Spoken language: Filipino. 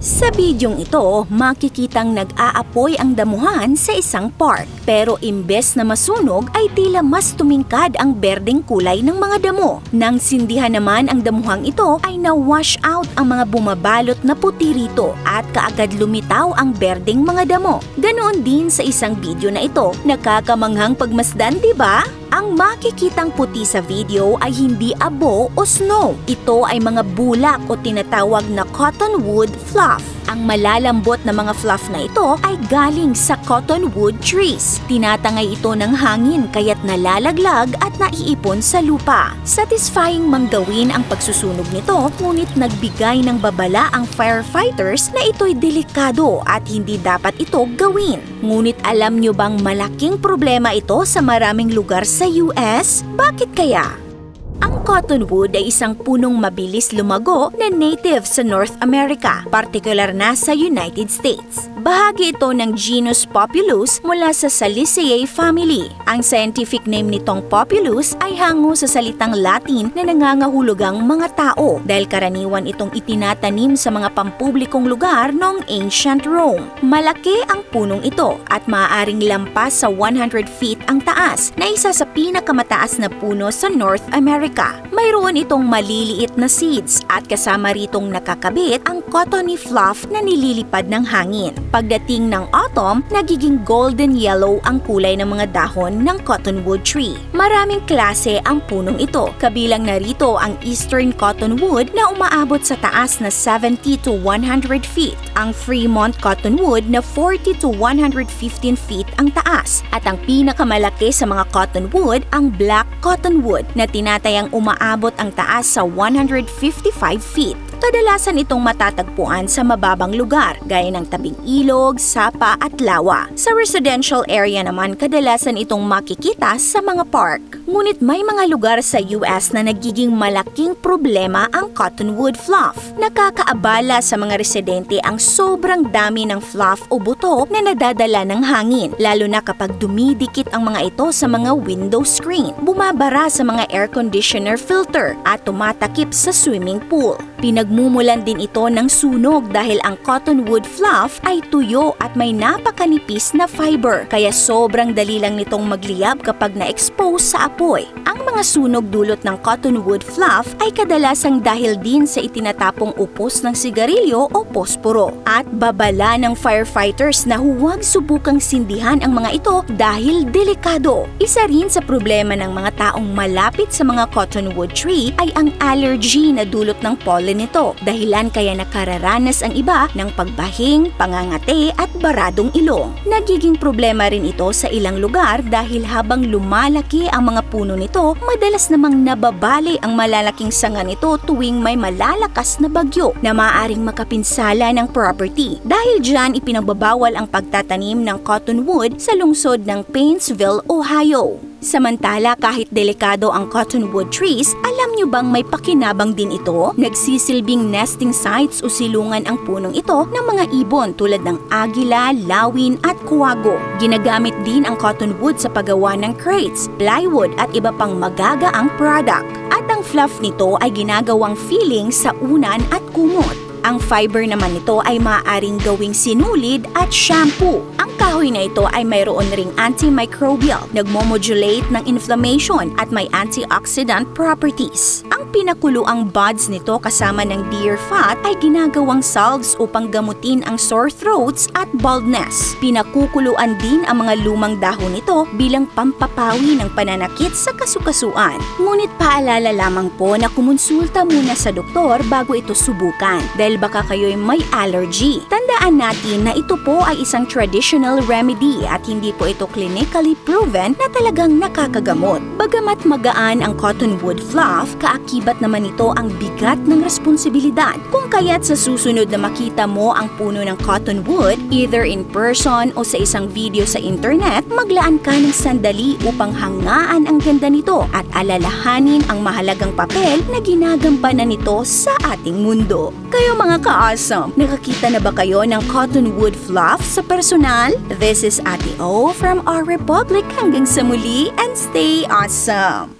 Sa bidyong ito, makikitang nag-aapoy ang damuhan sa isang park. Pero imbes na masunog ay tila mas tumingkad ang berdeng kulay ng mga damo. Nang sindihan naman ang damuhang ito ay na-wash out ang mga bumabalot na puti rito at kaagad lumitaw ang berdeng mga damo. Ganoon din sa isang video na ito. Nakakamanghang pagmasdan, di ba? Ang makikitang puti sa video ay hindi abo o snow. Ito ay mga bulak o tinatawag na cottonwood fluff. Ang malalambot na mga fluff na ito ay galing sa cottonwood trees. Tinatangay ito ng hangin kaya't nalalaglag at naiipon sa lupa. Satisfying manggawin ang pagsusunog nito, ngunit nagbigay ng babala ang firefighters na ito'y delikado at hindi dapat ito gawin. Ngunit alam nyo bang malaking problema ito sa maraming lugar sa US? Bakit kaya? Ang cottonwood ay isang punong mabilis lumago na native sa North America, partikular na sa United States. Bahagi ito ng genus Populus mula sa Saliceae family. Ang scientific name nitong Populus ay hango sa salitang Latin na nangangahulugang mga tao dahil karaniwan itong itinatanim sa mga pampublikong lugar noong ancient Rome. Malaki ang punong ito at maaaring lampas sa 100 feet ang taas na isa sa pinakamataas na puno sa North America. Mayroon itong maliliit na seeds at kasama ritong nakakabit ang cottony fluff na nililipad ng hangin. Pagdating ng autumn, nagiging golden yellow ang kulay ng mga dahon ng cottonwood tree. Maraming klase ang punong ito, kabilang narito ang eastern cottonwood na umaabot sa taas na 70 to 100 feet, ang Fremont cottonwood na 40 to 115 feet ang taas, at ang pinakamalaki sa mga cottonwood ang black cottonwood na tinatayang umaabot ang taas sa 155 feet. Kadalasan itong matatagpuan sa mababang lugar, gaya ng tabing ilog, sapa at lawa. Sa residential area naman, kadalasan itong makikita sa mga park. Ngunit may mga lugar sa US na nagiging malaking problema ang cottonwood fluff. Nakakaabala sa mga residente ang sobrang dami ng fluff o buto na nadadala ng hangin, lalo na kapag dumidikit ang mga ito sa mga window screen, bumabara sa mga air conditioner filter at tumatakip sa swimming pool. Pinagmumulan din ito ng sunog dahil ang cottonwood fluff ay tuyo at may napakanipis na fiber, kaya sobrang dali lang nitong magliyab kapag na-expose sa apoy. Ang mga sunog dulot ng cottonwood fluff ay kadalasang dahil din sa itinatapong upos ng sigarilyo o posporo at babala ng firefighters na huwag subukang sindihan ang mga ito dahil delikado. Isa rin sa problema ng mga taong malapit sa mga cottonwood tree ay ang allergy na dulot ng pollen nito, dahilan kaya nakararanas ang iba ng pagbahing, pangangate at baradong ilong. Nagiging problema rin ito sa ilang lugar dahil habang lumalaki ang mga puno nito, madalas namang nababali ang malalaking sanga nito tuwing may malalakas na bagyo na maaaring makapinsala ng property. Dahil dyan, ipinagbabawal ang pagtatanim ng cottonwood sa lungsod ng Painesville, Ohio. Samantala, kahit delikado ang cottonwood trees, alam nyo bang may pakinabang din ito? Nagsisilbing nesting sites o silungan ang punong ito ng mga ibon tulad ng agila, lawin at kuwago. Ginagamit din ang cottonwood sa paggawa ng crates, plywood at iba pang magagaang product. At ang fluff nito ay ginagawang filling sa unan at kumot. Ang fiber naman nito ay maaaring gawing sinulid at shampoo. Ang kahoy na ito ay mayroon ring antimicrobial, nagmomodulate ng inflammation at may antioxidant properties. Ang pinakuluang buds nito kasama ng deer fat ay ginagawang salves upang gamutin ang sore throats at baldness. Pinakukuluan din ang mga lumang dahon nito bilang pampapawi ng pananakit sa kasukasuan. Ngunit paalala lamang po na kumonsulta muna sa doktor bago ito subukan dahil baka kayo'y may allergy. Tandaan natin na ito po ay isang traditional remedy at hindi po ito clinically proven na talagang nakakagamot. Bagamat magaan ang cottonwood fluff, kaakibat naman ito ang bigat ng responsibilidad. Kung kaya't sa susunod na makita mo ang puno ng cottonwood, either in person o sa isang video sa internet, maglaan ka ng sandali upang hangaan ang ganda nito at alalahanin ang mahalagang papel na ginagampanan nito sa ating mundo. Kayo mga ka-awesome, nakakita na ba kayo ng cottonwood fluff sa personal? This is Ate O from our Republic. Hanggang sa muli and stay awesome!